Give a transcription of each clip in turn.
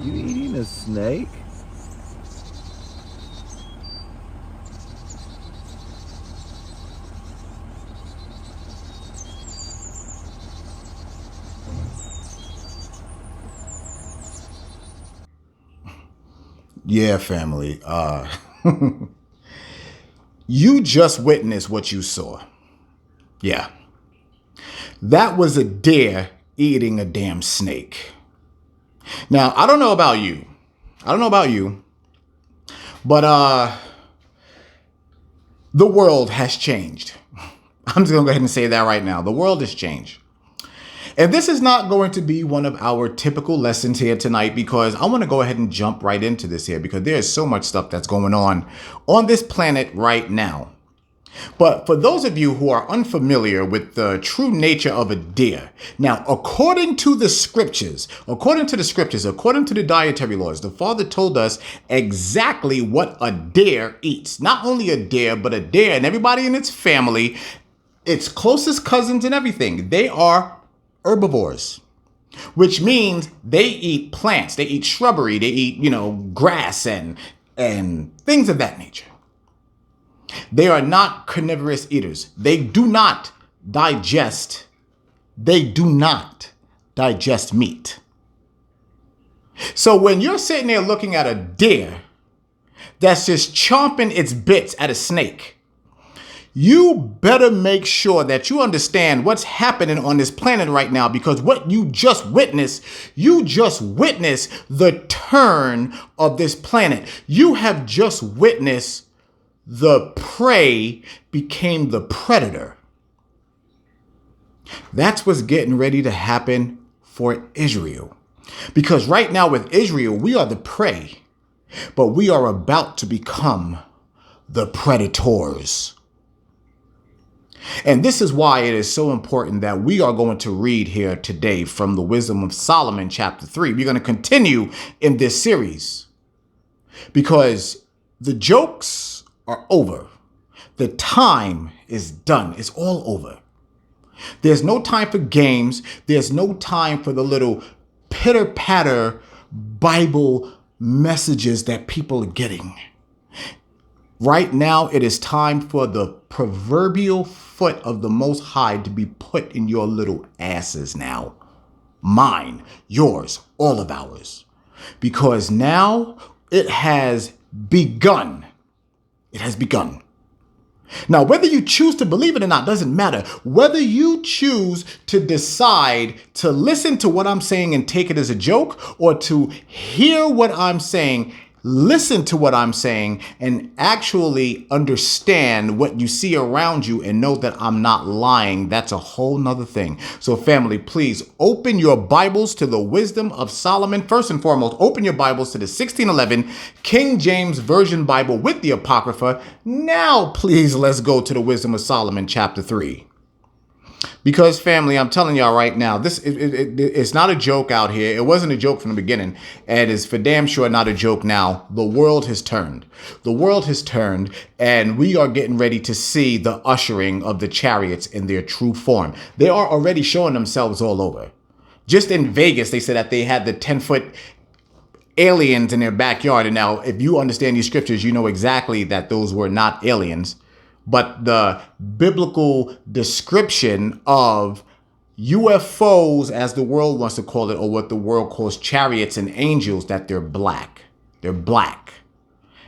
You eating a snake? Yeah, family. You just witnessed what you saw. Yeah. That was a deer eating a damn snake. Now, I don't know about you. But the world has changed. I'm just going to go ahead and say that right now. The world has changed. And this is not going to be one of our typical lessons here tonight, because I want to go ahead and jump right into this here, because there's so much stuff that's going on this planet right now. But for those of you who are unfamiliar with the true nature of a deer, now, according to the scriptures, according to the dietary laws, the Father told us exactly what a deer eats. Not only a deer, but a deer and everybody in its family, its closest cousins and everything, they are herbivores, which means they eat plants, they eat shrubbery, they eat, grass and things of that nature. They are not carnivorous eaters. They do not digest meat. So when you're sitting there looking at a deer that's just chomping its bits at a snake, you better make sure that you understand what's happening on this planet right now, because what you just witnessed the turn of this planet. You have just witnessed the prey became the predator. That's what's getting ready to happen for Israel. Because right now with Israel, we are the prey, but we are about to become the predators. And this is why it is so important that we are going to read here today from the Wisdom of Solomon, chapter 3. We're going to continue in this series because the jokes are over. The time is done. It's all over. There's no time for games. There's no time for the little pitter-patter Bible messages that people are getting. Right now, it is time for the proverbial foot of the Most High to be put in your little asses now. Mine, yours, all of ours. Because now it has begun. It has begun. Now, whether you choose to believe it or not doesn't matter. Whether you choose to decide to listen to what I'm saying and take it as a joke, or to hear what I'm saying, listen to what I'm saying, and actually understand what you see around you and know that I'm not lying, that's a whole nother thing. So family, please open your Bibles to the Wisdom of Solomon. First and foremost, open your Bibles to the 1611 King James Version Bible with the Apocrypha. Now, please, let's go to the Wisdom of Solomon, chapter 3. Because family, I'm telling y'all right now, it's not a joke out here. It wasn't a joke from the beginning, and it's for damn sure not a joke now. The world has turned. The world has turned, and we are getting ready to see the ushering of the chariots in their true form. They are already showing themselves all over. Just in Vegas, they said that they had the 10-foot aliens in their backyard. And now, if you understand these scriptures, you know exactly that those were not aliens. But the biblical description of UFOs, as the world wants to call it, or what the world calls chariots and angels, that they're black. They're black.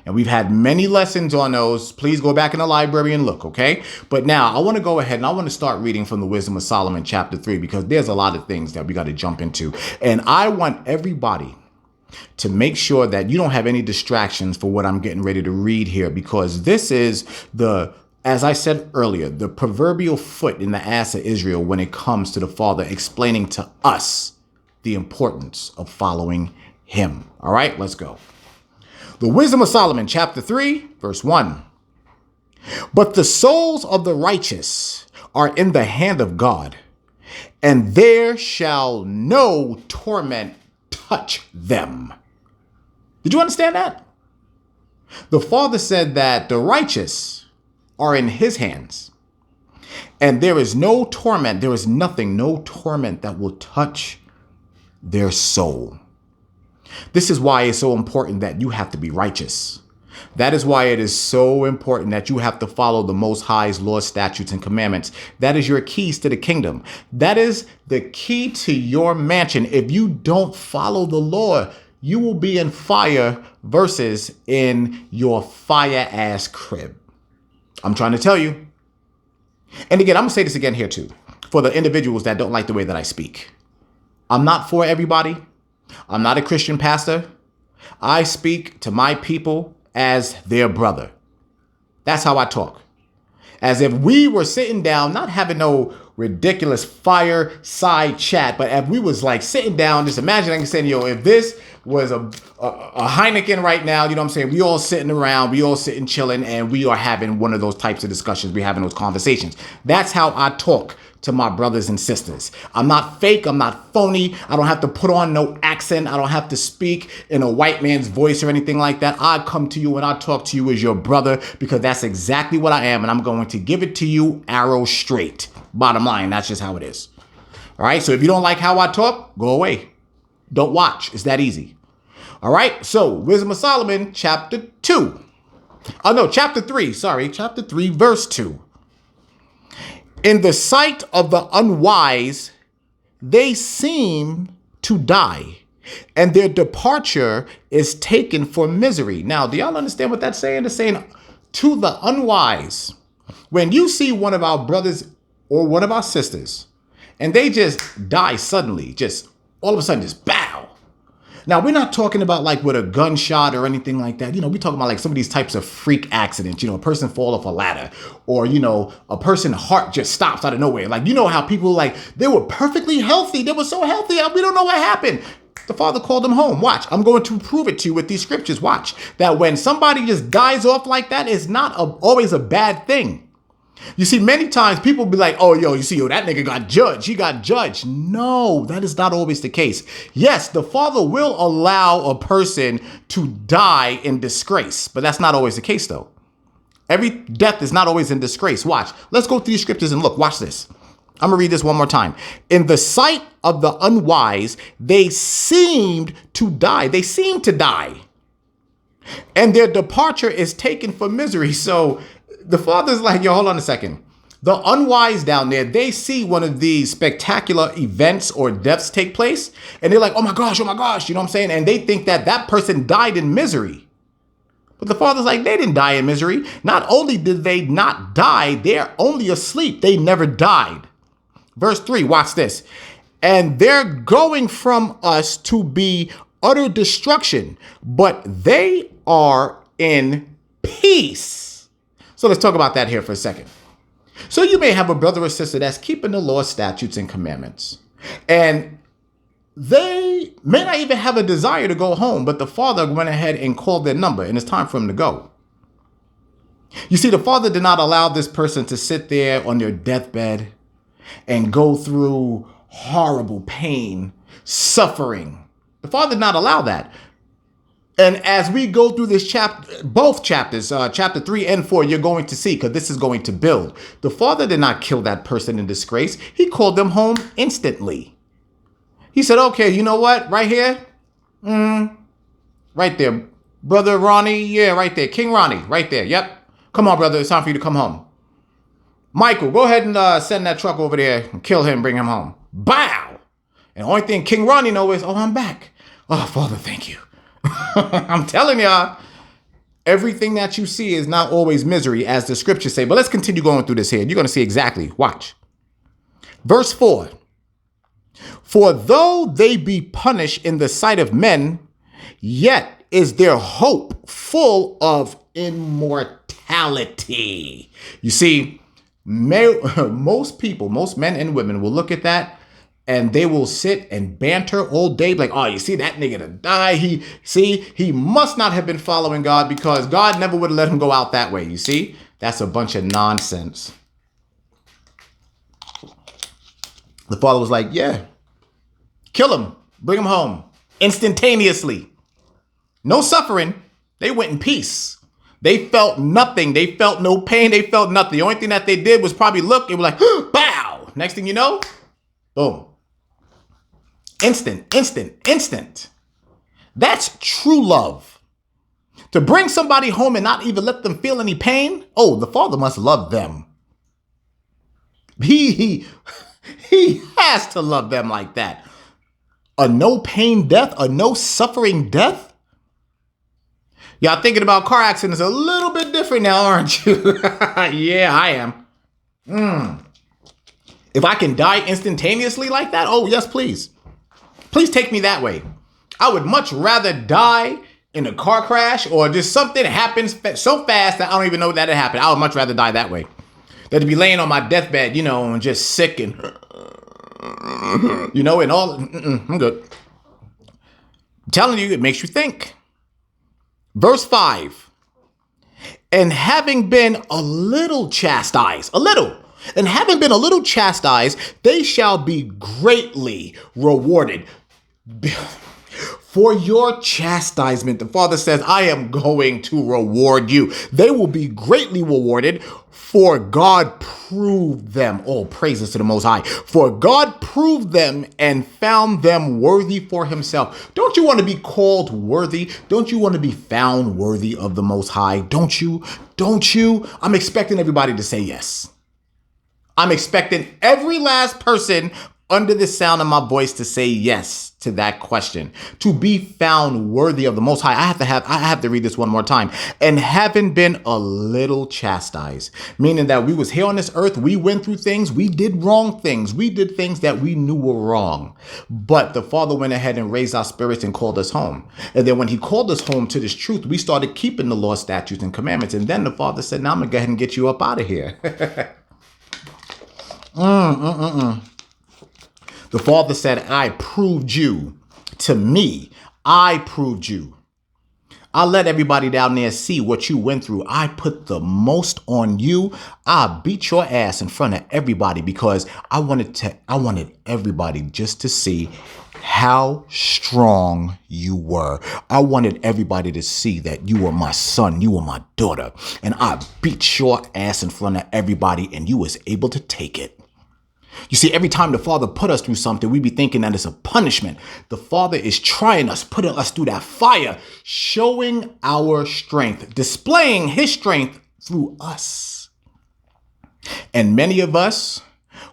And we've had many lessons on those. Please go back in the library and look, okay? But now I want to go ahead and I want to start reading from the Wisdom of Solomon, chapter 3, because there's a lot of things that we got to jump into. And I want everybody to make sure that you don't have any distractions for what I'm getting ready to read here, because this is as I said earlier, the proverbial foot in the ass of Israel when it comes to the Father explaining to us the importance of following him. All right, let's go. The Wisdom of Solomon, chapter 3, verse 1. But the souls of the righteous are in the hand of God, and there shall no torment touch them. Did you understand that? The Father said that the righteous are in his hands, and there is no torment, no torment that will touch their soul. This is why it's so important that you have to be righteous. That is why it is so important that you have to follow the Most High's laws, statutes, and commandments. That is your keys to the kingdom. That is the key to your mansion. If you don't follow the law, you will be in fire versus in your fire ass crib. I'm trying to tell you. And again, I'm going to say this again here too, for the individuals that don't like the way that I speak. I'm not for everybody. I'm not a Christian pastor. I speak to my people as their brother. That's how I talk. As if we were sitting down, not having no ridiculous fireside chat, but if we was like sitting down, just imagine, like I said, if this was a Heineken right now, you know what I'm saying? We all sitting around, we all sitting chilling, and we are having one of those types of discussions. We're having those conversations. That's how I talk to my brothers and sisters. I'm not fake. I'm not phony. I don't have to put on no accent. I don't have to speak in a white man's voice or anything like that. I come to you and I talk to you as your brother because that's exactly what I am. And I'm going to give it to you arrow straight. Bottom line, that's just how it is. All right. So if you don't like how I talk, go away. Don't watch. It's that easy. All right. So Wisdom of Solomon, chapter 2. Oh, no, chapter 3. Sorry. Chapter 3, verse 2. In the sight of the unwise, they seem to die, and their departure is taken for misery. Now, do y'all understand what that's saying? It's saying to the unwise. When you see one of our brothers or one of our sisters, and they just die suddenly, just all of a sudden, just bow. Now, we're not talking about like with a gunshot or anything like that. We're talking about like some of these types of freak accidents. A person fall off a ladder, or, a person's heart just stops out of nowhere. Like, how people like, they were perfectly healthy. They were so healthy. We don't know what happened. The Father called them home. Watch. I'm going to prove it to you with these scriptures. Watch. That when somebody just dies off like that, it's not always a bad thing. You see, many times people be like, oh, that nigga got judged. He got judged. No, that is not always the case. Yes, the Father will allow a person to die in disgrace, but that's not always the case, though. Every death is not always in disgrace. Watch. Let's go through these scriptures and look. Watch this. I'm going to read this one more time. In the sight of the unwise, they seemed to die. They seem to die. And their departure is taken for misery. So the Father's like, hold on a second. The unwise down there, they see one of these spectacular events or deaths take place, and they're like, oh my gosh, you know what I'm saying? And they think that person died in misery. But the Father's like, they didn't die in misery. Not only did they not die, they're only asleep. They never died. Verse 3, watch this. And they're going from us to be utter destruction, but they are in peace. So let's talk about that here for a second. So you may have a brother or sister that's keeping the law, statutes, and commandments. And they may not even have a desire to go home, but the Father went ahead and called their number, and it's time for them to go. You see, the Father did not allow this person to sit there on their deathbed and go through horrible pain, suffering. The Father did not allow that. And as we go through this chapter, both chapters, chapter 3 and 4, you're going to see, because this is going to build. The Father did not kill that person in disgrace. He called them home instantly. He said, okay, you know what? Right here. Right there. Brother Ronnie. Yeah, right there. King Ronnie. Right there. Yep. Come on, brother. It's time for you to come home. Michael, go ahead and send that truck over there and kill him, bring him home. Bow. And the only thing King Ronnie knows is, oh, I'm back. Oh, Father, thank you. I'm telling y'all, everything that you see is not always misery, as the scriptures say. But let's continue going through this here. You're going to see exactly. Watch. Verse 4. For though they be punished in the sight of men, yet is their hope full of immortality. You see, most people, most men and women will look at that and they will sit and banter all day. Like, oh, you see that nigga to die. He must not have been following God, because God never would have let him go out that way. You see, that's a bunch of nonsense. The Father was like, yeah, kill him, bring him home instantaneously. No suffering. They went in peace. They felt nothing. They felt no pain. They felt nothing. The only thing that they did was probably look. It was like, bow. Next thing you know, boom. Instant. That's true love. To bring somebody home and not even let them feel any pain. Oh, the Father must love them. He has to love them like that. A no pain death, a no suffering death. Y'all thinking about car accidents a little bit different now, aren't you? Yeah, I am. If I can die instantaneously like that, oh, yes, please. Please take me that way. I would much rather die in a car crash or just something that happens so fast that I don't even know that it happened. I would much rather die that way than to be laying on my deathbed, and just sick and, and all. I'm good. I'm telling you, it makes you think. Verse 5. And having been a little chastised, and having been a little chastised, they shall be greatly rewarded. For your chastisement, the Father says, I am going to reward you. They will be greatly rewarded, for God proved them. Oh, praises to the Most High. For God proved them and found them worthy for himself. Don't you want to be called worthy? Don't you want to be found worthy of the Most High? Don't you? Don't you? I'm expecting everybody to say yes. I'm expecting every last person under the sound of my voice to say yes to that question. To be found worthy of the Most High. I have to read this one more time. And having been a little chastised, meaning that we was here on this earth, we went through things, we did wrong things, we did things that we knew were wrong. But the Father went ahead and raised our spirits and called us home. And then when he called us home to this truth, we started keeping the law, statutes, and commandments. And then the Father said, now I'm gonna go ahead and get you up out of here. The Father said, I proved you to me. I proved you. I let everybody down there see what you went through. I put the most on you. I beat your ass in front of everybody because I wanted everybody just to see how strong you were. I wanted everybody to see that you were my son, you were my daughter, and I beat your ass in front of everybody and you was able to take it. You see, every time the Father put us through something, we be thinking that it's a punishment. The Father is trying us, putting us through that fire, showing our strength, displaying his strength through us. And many of us,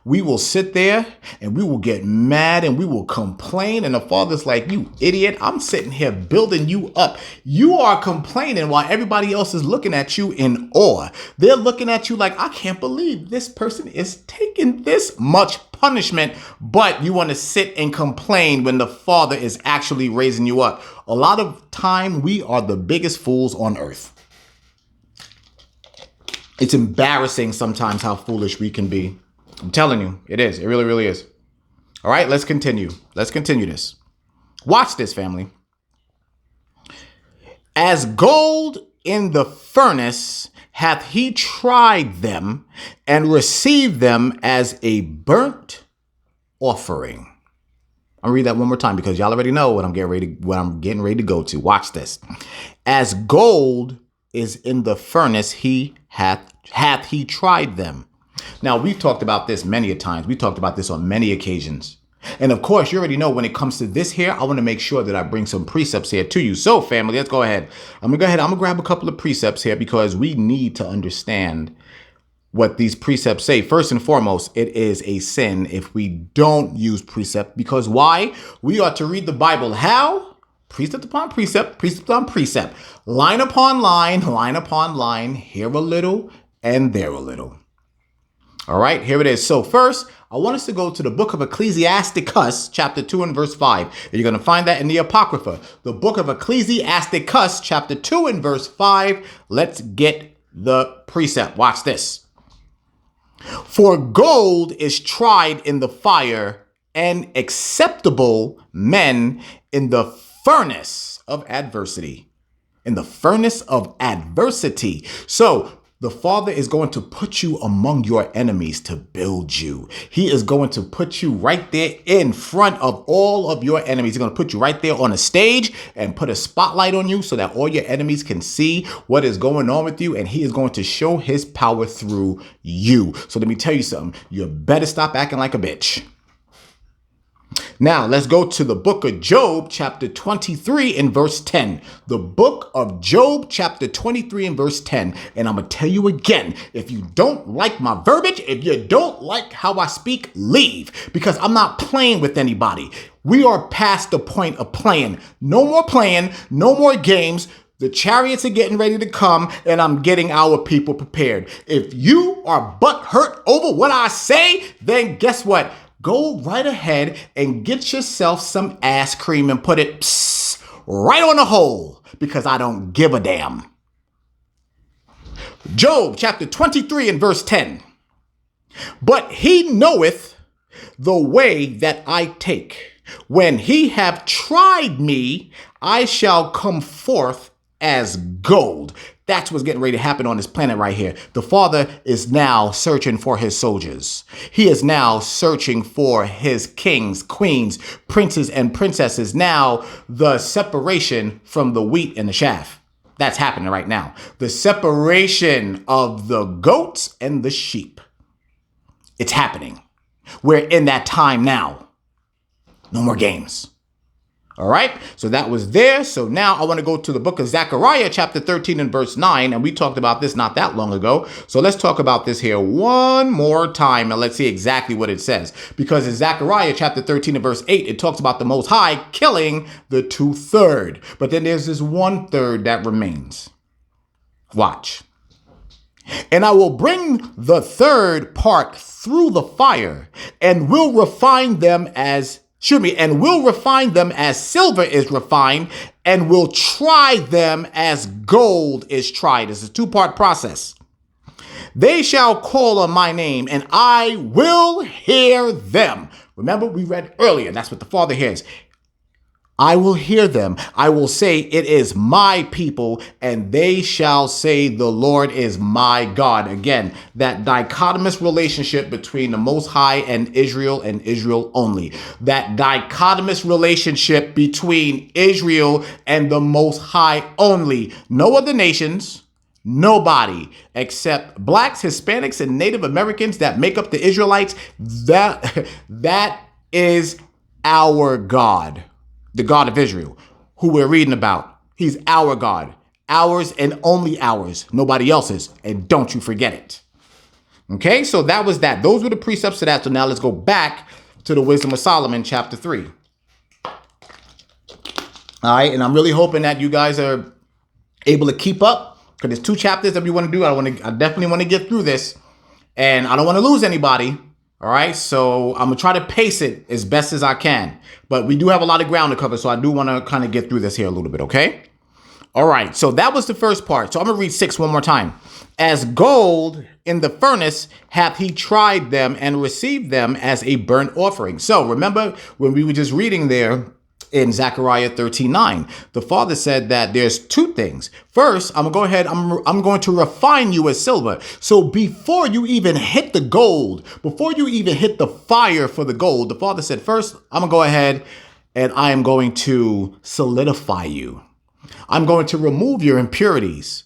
we will sit there and we will get mad and we will complain. And the Father's like, you idiot, I'm sitting here building you up. You are complaining while everybody else is looking at you in awe. They're looking at you like, I can't believe this person is taking this much punishment. But you want to sit and complain when the Father is actually raising you up. A lot of time, we are the biggest fools on earth. It's embarrassing sometimes how foolish we can be. I'm telling you, it is. It really, really is. All right, let's continue. Let's continue this. Watch this, family. As gold in the furnace hath he tried them and received them as a burnt offering. I'll read that one more time because y'all already know what I'm getting ready to go to. Watch this. As gold is in the furnace, hath he tried them. Now, we've talked about this many a times. We talked about this on many occasions. And of course, you already know when it comes to this here, I want to make sure that I bring some precepts here to you. So, family, let's go ahead. I'm going to grab a couple of precepts here because we need to understand what these precepts say. First and foremost, it is a sin if we don't use precept. Because why? We ought to read the Bible. How? Precept upon precept, precept upon precept, line upon line, here a little and there a little. All right, here it is. So first, I want us to go to the book of Ecclesiasticus, chapter 2 and verse 5. And you're going to find that in the Apocrypha. The book of Ecclesiasticus, chapter 2 and verse 5. Let's get the precept. Watch this. For gold is tried in the fire, and acceptable men in the furnace of adversity. In the furnace of adversity. So the Father is going to put you among your enemies to build you. He is going to put you right there in front of all of your enemies. He's going to put you right there on a stage and put a spotlight on you so that all your enemies can see what is going on with you. And he is going to show his power through you. So let me tell you something. You better stop acting like a bitch. Now, let's go to the book of Job, chapter 23 and verse 10. The book of Job, chapter 23 and verse 10. And I'm going to tell you again, if you don't like my verbiage, if you don't like how I speak, leave. Because I'm not playing with anybody. We are past the point of playing. No more playing, no more games. The chariots are getting ready to come, and I'm getting our people prepared. If you are butthurt over what I say, then guess what? Go right ahead and get yourself some ass cream and put it right on the hole, because I don't give a damn. Job chapter 23 and verse 10. But he knoweth the way that I take. When he have tried me, I shall come forth as gold. That's what's getting ready to happen on this planet right here. The Father is now searching for his soldiers. He is now searching for his kings, queens, princes, and princesses. Now, the separation from the wheat and the chaff. That's happening right now. The separation of the goats and the sheep. It's happening. We're in that time now. No more games. All right, so that was there. So now I want to go to the book of Zechariah, chapter 13 and verse 9. And we talked about this not that long ago. So let's talk about this here one more time. And let's see exactly what it says. Because in Zechariah, chapter 13 and verse 8, it talks about the Most High killing the 2/3. But then there's this 1/3 that remains. Watch. And I will bring the third part through the fire and will refine them as silver is refined, and will try them as gold is tried. It's a 2-part process. They shall call on my name, and I will hear them. Remember, we read earlier, that's what the Father hears. I will hear them. I will say, it is my people, and they shall say, the Lord is my God. Again, that dichotomous relationship between the Most High and Israel only. That dichotomous relationship between Israel and the Most High only. No other nations, nobody except blacks, Hispanics, and Native Americans that make up the Israelites. That is our God. The God of Israel, who we're reading about. He's our God, ours and only ours, nobody else's. And don't you forget it. Okay, so that was that. Those were the precepts to that. So now let's go back to the Wisdom of Solomon, chapter 3. All right, and I'm really hoping that you guys are able to keep up, because there's 2 chapters that we want to do. I definitely want to get through this, and I don't want to lose anybody. All right, so I'm going to try to pace it as best as I can. But we do have a lot of ground to cover, so I do want to kind of get through this here a little bit, okay? All right, so that was the first part. So I'm going to read 6 one more time. As gold in the furnace hath he tried them and received them as a burnt offering. So remember when we were just reading there in Zechariah 13:9, the Father said that there's 2 things. First, I'm going to refine you as silver. So before you even hit the gold, before you even hit the fire for the gold, the Father said, first, I'm going to go ahead and I am going to solidify you. I'm going to remove your impurities.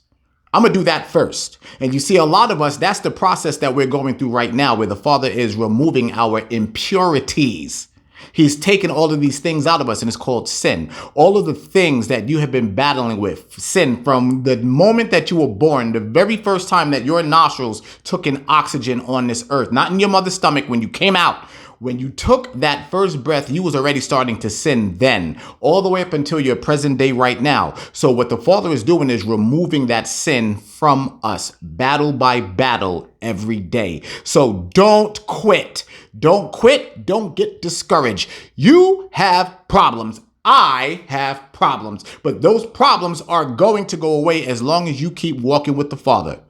I'm going to do that first. And you see, a lot of us, that's the process that we're going through right now, where the Father is removing our impurities. He's taken all of these things out of us, and it's called sin. All of the things that you have been battling with, sin, from the moment that you were born, the very first time that your nostrils took in oxygen on this earth, not in your mother's stomach, when you came out. When you took that first breath, you was already starting to sin then, all the way up until your present day right now. So what the Father is doing is removing that sin from us, battle by battle, every day. So don't quit. Don't quit. Don't get discouraged. You have problems. I have problems. But those problems are going to go away as long as you keep walking with the Father.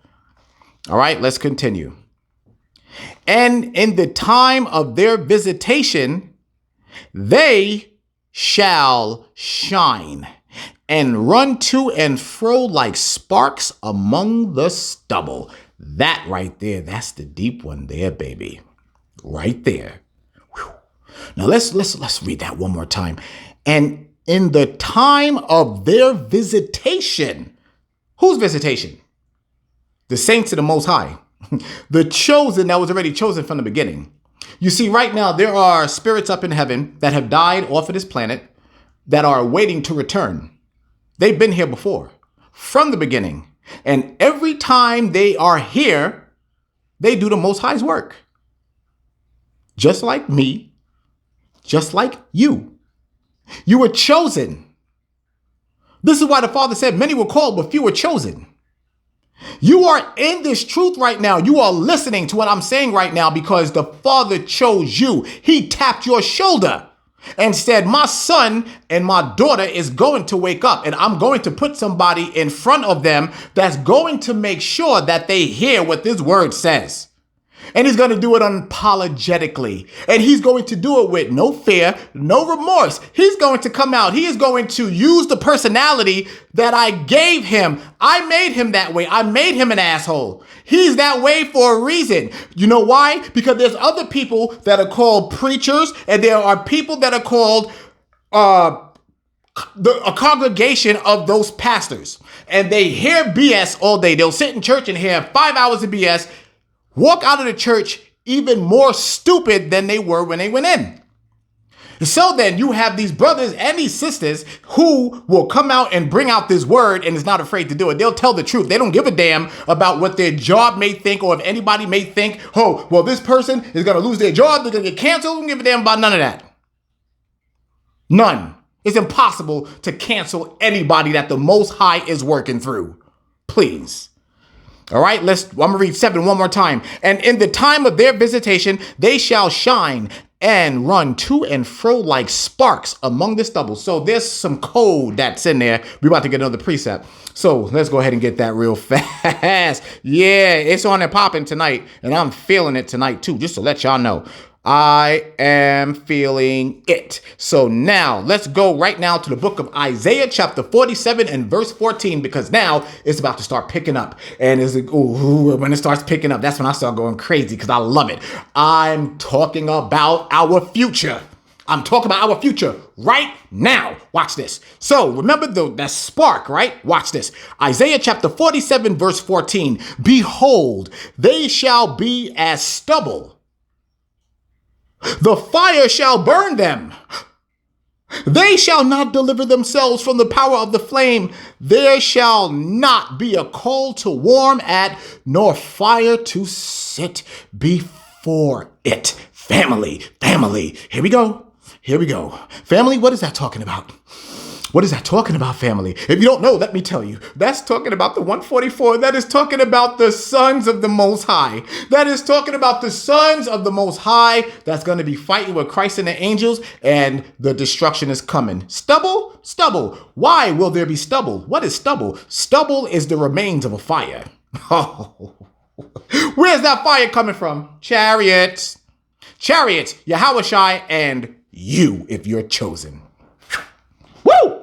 All right, let's continue. And in the time of their visitation, they shall shine and run to and fro like sparks among the stubble. That right there, that's the deep one there, baby. Right there. Whew. Now let's read that one more time. And in the time of their visitation, whose visitation? The saints of the Most High. The chosen that was already chosen from the beginning. You see, right now, there are spirits up in heaven that have died off of this planet that are waiting to return. They've been here before, from the beginning. And every time they are here, they do the Most High's work. Just like me, just like you. You were chosen. This is why the Father said many were called, but few were chosen. You are in this truth right now. You are listening to what I'm saying right now because the Father chose you. He tapped your shoulder and said, my son and my daughter is going to wake up, and I'm going to put somebody in front of them that's going to make sure that they hear what this word says. And he's going to do it unapologetically. And he's going to do it with no fear, no remorse. He's going to come out. He is going to use the personality that I gave him. I made him that way. I made him an asshole. He's that way for a reason. You know why? Because there's other people that are called preachers, and there are people that are called a congregation of those pastors. And they hear BS all day. They'll sit in church and hear 5 hours of BS. Walk out of the church even more stupid than they were when they went in. So then you have these brothers and these sisters who will come out and bring out this word and is not afraid to do it. They'll tell the truth. They don't give a damn about what their job may think, or if anybody may think, oh, well, this person is going to lose their job. They're going to get canceled. Don't give a damn about none of that. None. It's impossible to cancel anybody that the Most High is working through. Please. All right, I'm going to read 7 one more time. And in the time of their visitation, they shall shine and run to and fro like sparks among the stubble. So there's some code that's in there. We're about to get another precept. So let's go ahead and get that real fast. Yeah, it's on and popping tonight. And I'm feeling it tonight too, just to let y'all know. I am feeling it. So now let's go right now to the book of Isaiah chapter 47 and verse 14, because now it's about to start picking up. And when it starts picking up, that's when I start going crazy because I love it. I'm talking about our future. I'm talking about our future right now. Watch this. So remember that spark, right? Watch this. Isaiah chapter 47 verse 14. Behold, they shall be as stubble. The fire shall burn them. They shall not deliver themselves from the power of the flame. There shall not be a coal to warm at, nor fire to sit before it. Family. Here we go. Family, what is that talking about? What is that talking about, family? If you don't know, let me tell you. That's talking about the 144. That is talking about the sons of the Most High. That is talking about the sons of the Most High that's going to be fighting with Christ and the angels, and the destruction is coming. Stubble. Why will there be stubble? What is stubble? Stubble is the remains of a fire. Oh, where's that fire coming from? Chariots, Yahushai, and you, if you're chosen. Woo!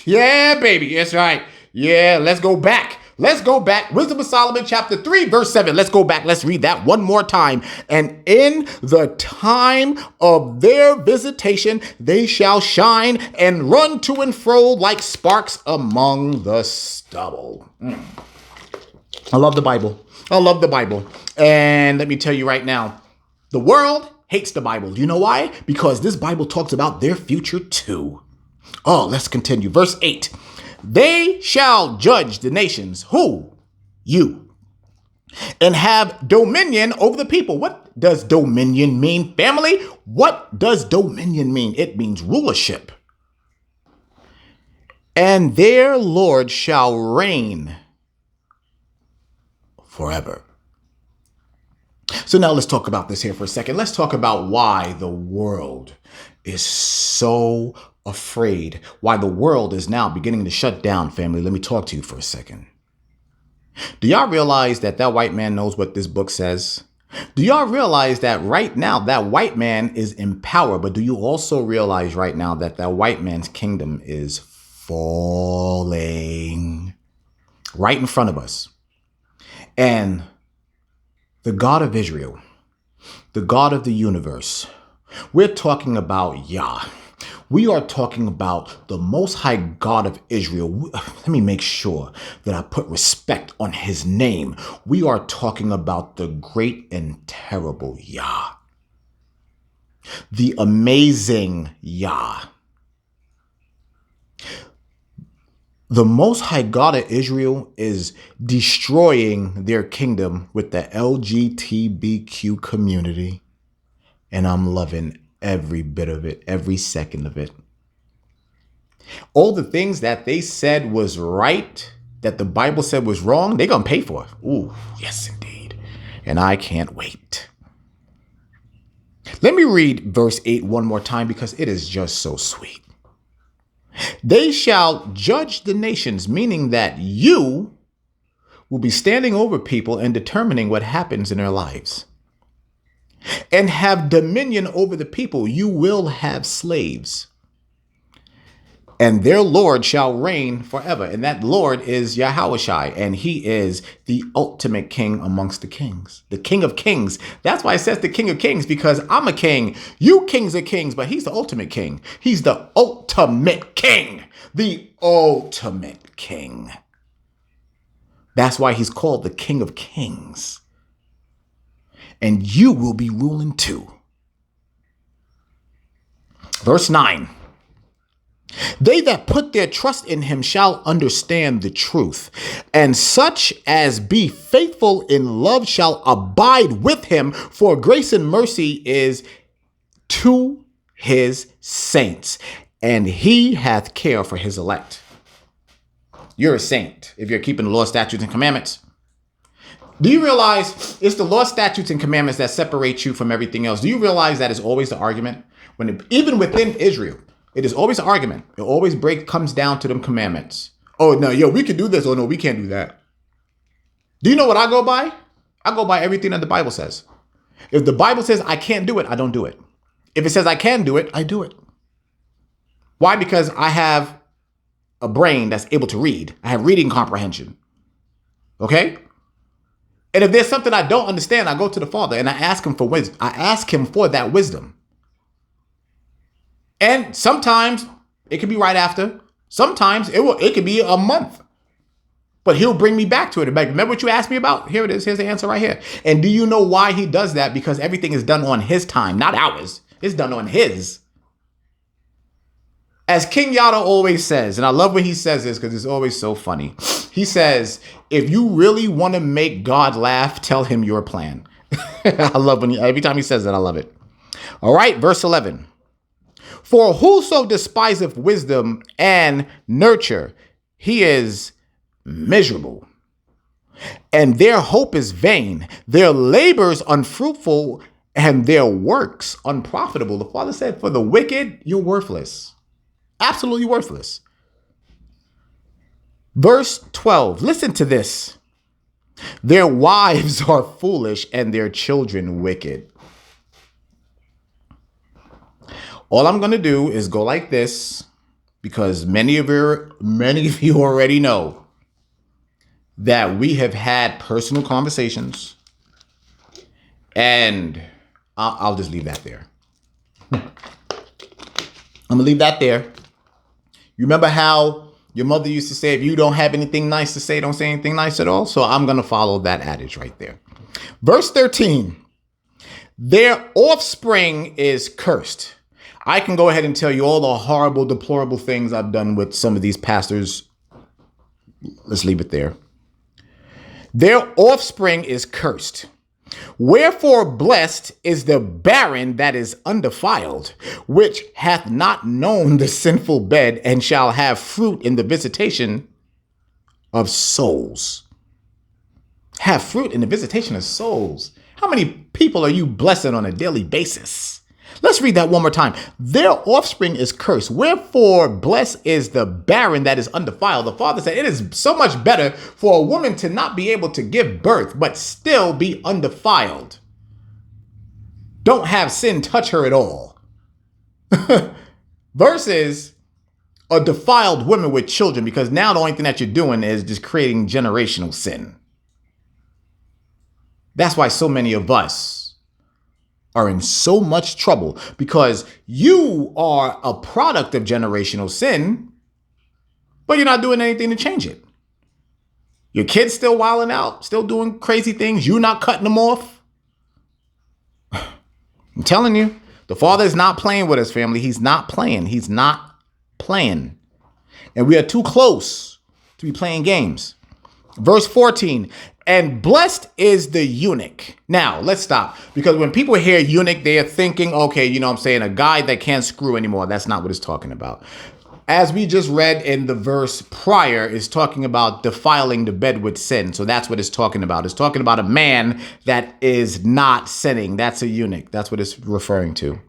Yeah, baby. That's right. Yeah, let's go back. Wisdom of Solomon, chapter 3, verse 7. Let's go back. Let's read that one more time. And in the time of their visitation, they shall shine and run to and fro like sparks among the stubble. I love the Bible. And let me tell you right now, the world hates the Bible. You know why? Because this Bible talks about their future too. Oh, let's continue. Verse 8. They shall judge the nations. Who? You. And have dominion over the people. What does dominion mean, family? What does dominion mean? It means rulership. And their Lord shall reign forever. So now let's talk about this here for a second. Let's talk about why the world is so afraid, why the world is now beginning to shut down, family. Let me talk to you for a second. Do y'all realize that white man knows what this book says? Do y'all realize that right now that white man is in power? But do you also realize right now that white man's kingdom is falling right in front of us? And the God of Israel, the God of the universe, we're talking about Yah. We are talking about the Most High God of Israel. Let me make sure that I put respect on his name. We are talking about the great and terrible Yah. the amazing Yah. The Most High God of Israel is destroying their kingdom with the LGBTQ community. And I'm loving every bit of it, every second of it. All the things that they said was right, that the Bible said was wrong, they're going to pay for it. Ooh, yes, indeed. And I can't wait. Let me read verse 8 one more time because it is just so sweet. They shall judge the nations, meaning that you will be standing over people and determining what happens in their lives. And have dominion over the people. You will have slaves. And their Lord shall reign forever. And that Lord is Yahushai. And he is the ultimate king amongst the kings. The King of Kings. That's why it says the King of Kings, because I'm a king. You kings are kings, but he's the ultimate king. He's the ultimate king. The ultimate king. That's why he's called the King of Kings. And you will be ruling too. Verse 9. They that put their trust in him shall understand the truth, and such as be faithful in love shall abide with him, for grace and mercy is to his saints, and he hath care for his elect. You're a saint if you're keeping the law, statutes, and commandments. Do you realize it's the law, statutes, and commandments that separate you from everything else? Do you realize that is always the argument? Even within Israel, it is always an argument. It always comes down to them commandments. Oh, no, we can do this. Oh, no, we can't do that. Do you know what I go by? I go by everything that the Bible says. If the Bible says I can't do it, I don't do it. If it says I can do it, I do it. Why? Because I have a brain that's able to read. I have reading comprehension. Okay? And if there's something I don't understand, I go to the Father and I ask him for wisdom. I ask him for that wisdom. And sometimes it could be right after. Sometimes it could be a month. But he'll bring me back to it. Remember what you asked me about? Here it is. Here's the answer right here. And do you know why he does that? Because everything is done on his time, not ours. It's done on his. As King Yada always says, and I love when he says this because it's always so funny. He says, if you really want to make God laugh, tell him your plan. I love every time he says that, I love it. All right, verse 11. For whoso despiseth wisdom and nurture, he is miserable. And their hope is vain, their labors unfruitful, and their works unprofitable. The Father said, for the wicked, you're worthless. Absolutely worthless. Verse 12, listen to this. Their wives are foolish and their children wicked. All I'm going to do is go like this because many of you already know that we have had personal conversations, and I'll just leave that there. I'm going to leave that there. You remember how your mother used to say, if you don't have anything nice to say, don't say anything nice at all? So I'm going to follow that adage right there. Verse 13, their offspring is cursed. I can go ahead and tell you all the horrible, deplorable things I've done with some of these pastors. Let's leave it there. Their offspring is cursed. Wherefore blessed is the barren that is undefiled, which hath not known the sinful bed, and shall have fruit in the visitation of souls. Have fruit in the visitation of souls. How many people are you blessing on a daily basis? Let's read that one more time. Their offspring is cursed. Wherefore blessed is the barren that is undefiled. The Father said it is so much better for a woman to not be able to give birth, but still be undefiled. Don't have sin touch her at all. Versus a defiled woman with children, because now the only thing that you're doing is just creating generational sin. That's why so many of us are in so much trouble, because you are a product of generational sin, but you're not doing anything to change it. Your kids still wilding out, still doing crazy things. You're not cutting them off. I'm telling you, The Father is not playing with us, family. He's not playing. He's not playing. And we are too close to be playing games. Verse 14, and blessed is the eunuch. Now, let's stop. Because when people hear eunuch, they are thinking, okay, you know what I'm saying, a guy that can't screw anymore. That's not what it's talking about. As we just read in the verse prior, is talking about defiling the bed with sin. So that's what it's talking about. It's talking about a man that is not sinning. That's a eunuch. That's what it's referring to.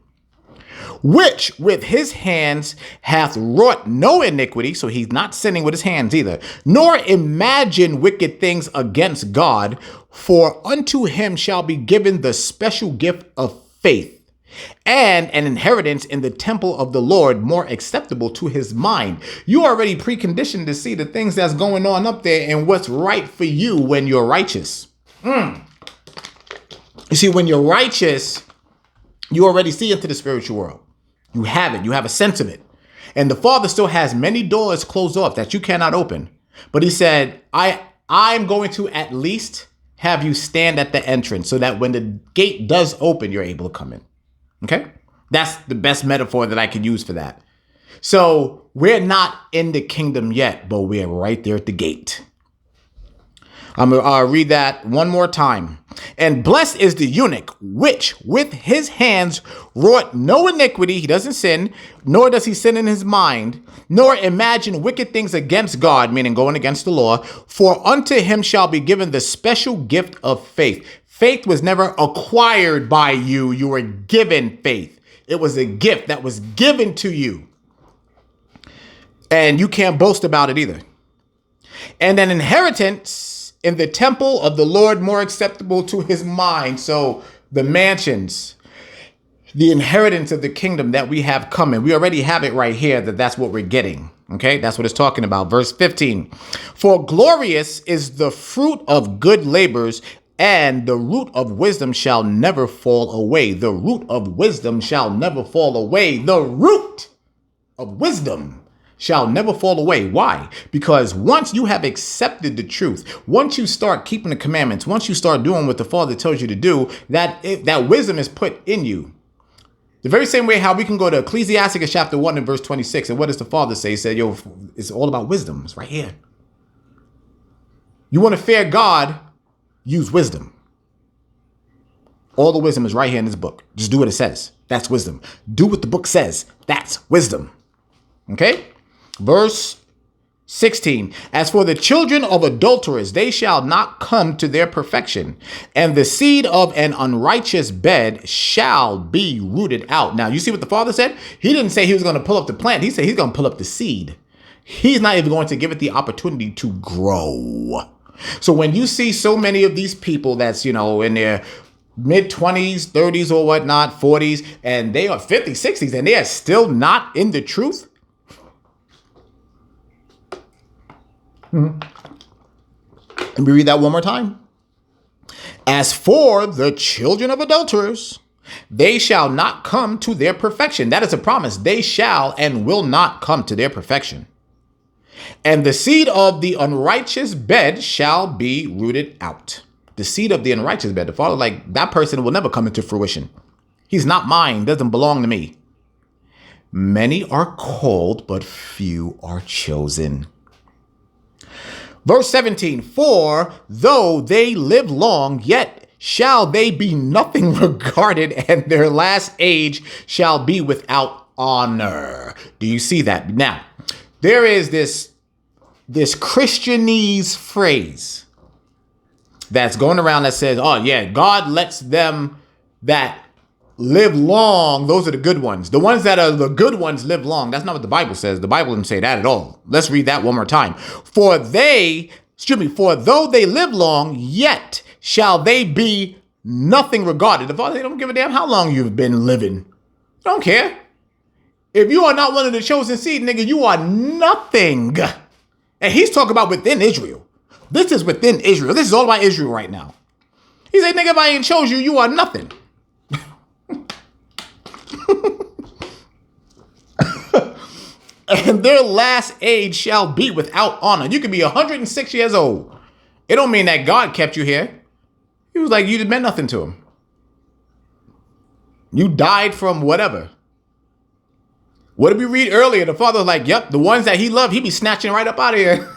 Which with his hands hath wrought no iniquity. So he's not sinning with his hands either. Nor imagine wicked things against God. For unto him shall be given the special gift of faith, and an inheritance in the temple of the Lord more acceptable to his mind. You already preconditioned to see the things that's going on up there and what's right for you when you're righteous. You see, when you're righteous, you already see into the spiritual world. You have it. You have a sense of it. And the Father still has many doors closed off that you cannot open. But he said, I'm going to at least have you stand at the entrance so that when the gate does open, you're able to come in. Okay? That's the best metaphor that I can use for that. So we're not in the kingdom yet, but we're right there at the gate. I'm going to read that one more time. And blessed is the eunuch, which with his hands wrought no iniquity. He doesn't sin, nor does he sin in his mind, nor imagine wicked things against God, meaning going against the law. For unto him shall be given the special gift of faith. Faith was never acquired by you. You were given faith. It was a gift that was given to you. And you can't boast about it either. And an inheritance in the temple of the Lord more acceptable to his mind. So the mansions, the inheritance of the kingdom that we have coming, we already have it right here that's what we're getting. Okay, that's what it's talking about. Verse 15, for glorious is the fruit of good labors, and the root of wisdom shall never fall away. The root of wisdom shall never fall away. The root of wisdom shall never fall away. Why? Because once you have accepted the truth, once you start keeping the commandments, once you start doing what the Father tells you to do, that wisdom is put in you. The very same way how we can go to Ecclesiastes chapter 1 and verse 26. And what does the Father say? He said, yo, it's all about wisdom. It's right here. You want to fear God, use wisdom. All the wisdom is right here in this book. Just do what it says. That's wisdom. Do what the book says. That's wisdom. Okay? Verse 16, as for the children of adulterers, they shall not come to their perfection, and the seed of an unrighteous bed shall be rooted out. Now, you see what the Father said? He didn't say he was going to pull up the plant. He said he's going to pull up the seed. He's not even going to give it the opportunity to grow. So when you see so many of these people that's, in their mid-20s, 30s or whatnot, 40s, and they are 50s, 60s, and they are still not in the truth, Let me read that one more time. As for the children of adulterers, they shall not come to their perfection. That is a promise. They shall and will not come to their perfection. And the seed of the unrighteous bed shall be rooted out. The seed of the unrighteous bed. The Father, that person will never come into fruition. He's not mine. Doesn't belong to me. Many are called, but few are chosen. Verse 17, for though they live long, yet shall they be nothing regarded, and their last age shall be without honor. Do you see that? Now, there is this Christianese phrase that's going around that says, oh yeah, God lets them that live long. Those are the good ones. The ones that are the good ones live long. That's not what the Bible says. The Bible didn't say that at all. Let's read that one more time. For though they live long, yet shall they be nothing regarded. The Father, they don't give a damn how long you've been living. Don't care. If you are not one of the chosen seed, nigga, you are nothing. And he's talking about within Israel. This is within Israel. This is all about Israel right now. He said, nigga, if I ain't chose you, you are nothing. And their last age shall be without honor. You could be 106 years old. It don't mean that God kept you here. He was like, you meant nothing to him. You died from whatever. What did we read earlier? The father was like, yep, the ones that he loved, he'd be snatching right up out of here.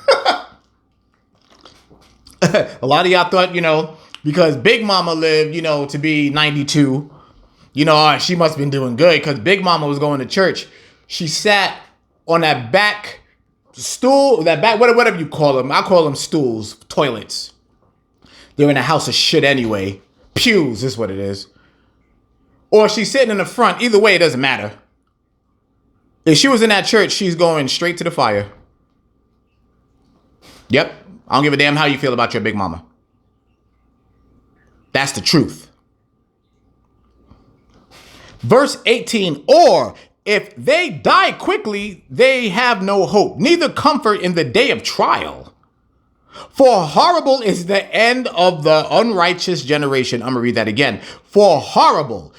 A lot of y'all thought, because Big Mama lived, to be 92, she must have been doing good because Big Mama was going to church. She sat on that back stool, whatever you call them. I call them stools, toilets. They're in a house of shit anyway. Pews is what it is. Or she's sitting in the front. Either way, it doesn't matter. If she was in that church, she's going straight to the fire. Yep. I don't give a damn how you feel about your Big Mama. That's the truth. Verse 18, or if they die quickly, they have no hope, neither comfort in the day of trial. For horrible is the end of the unrighteous generation. I'm going to read that again. For horrible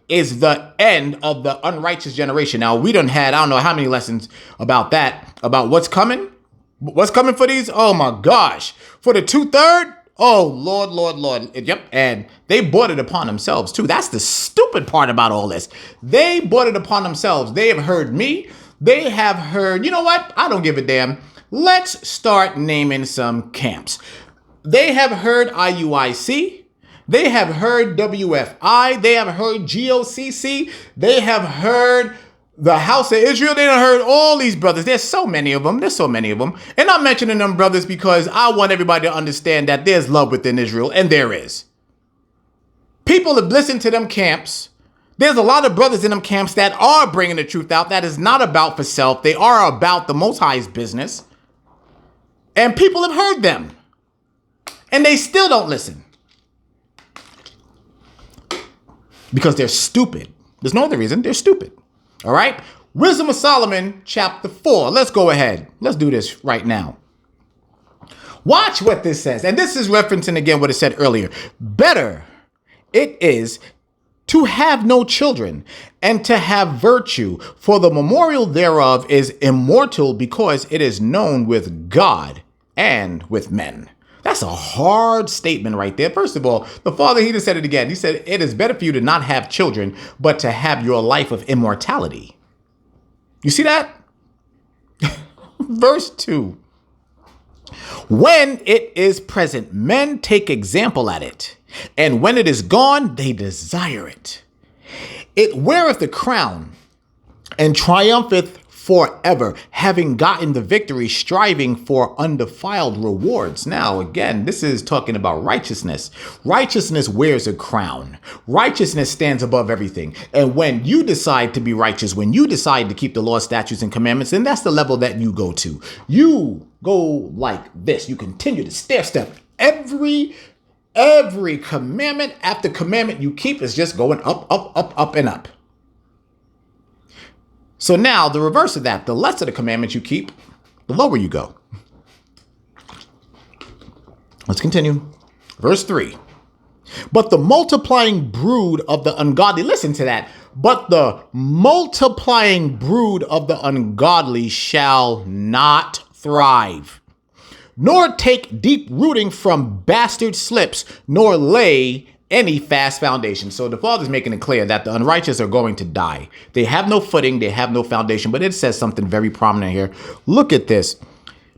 is the end of the unrighteous generation. Now, we done had, I don't know how many lessons about that, about what's coming. What's coming for these? Oh, my gosh. For the 2/3? Oh, Lord. Yep. And they brought it upon themselves, too. That's the stupid part about all this. They brought it upon themselves. They have heard me. They have heard, you know what? I don't give a damn. Let's start naming some camps. They have heard IUIC. They have heard WFI. They have heard GOCC. They have heard the House of Israel. They done heard all these brothers. There's so many of them. And I'm mentioning them brothers because I want everybody to understand that there's love within Israel, and there is. People have listened to them camps. There's a lot of brothers in them camps that are bringing the truth out. That is not about for self. They are about the Most High's business. And people have heard them. And they still don't listen. Because they're stupid. There's no other reason. They're stupid. All right. Wisdom of Solomon, chapter 4. Let's go ahead. Let's do this right now. Watch what this says. And this is referencing again what it said earlier. Better it is to have no children and to have virtue, for the memorial thereof is immortal, because it is known with God and with men. That's a hard statement right there. First of all, the Father, he just said it again. He said, it is better for you to not have children, but to have your life of immortality. You see that? Verse 2. When it is present, men take example at it, and when it is gone, they desire it. It weareth the crown and triumpheth forever, having gotten the victory, striving for undefiled rewards. Now, again, this is talking about righteousness. Righteousness wears a crown. Righteousness stands above everything. And when you decide to be righteous, when you decide to keep the law, statutes, and commandments, then that's the level that you go to. You go like this. You continue to stair step. Every commandment after commandment you keep is just going up, and up. So now the reverse of that, the less of the commandments you keep, the lower you go. Let's continue. Verse 3. But the multiplying brood of the ungodly, listen to that. But the multiplying brood of the ungodly shall not thrive, nor take deep rooting from bastard slips, nor lay any fast foundation. So the Father's making it clear that the unrighteous are going to die. They have no footing. They have no foundation. But it says something very prominent here. Look at this.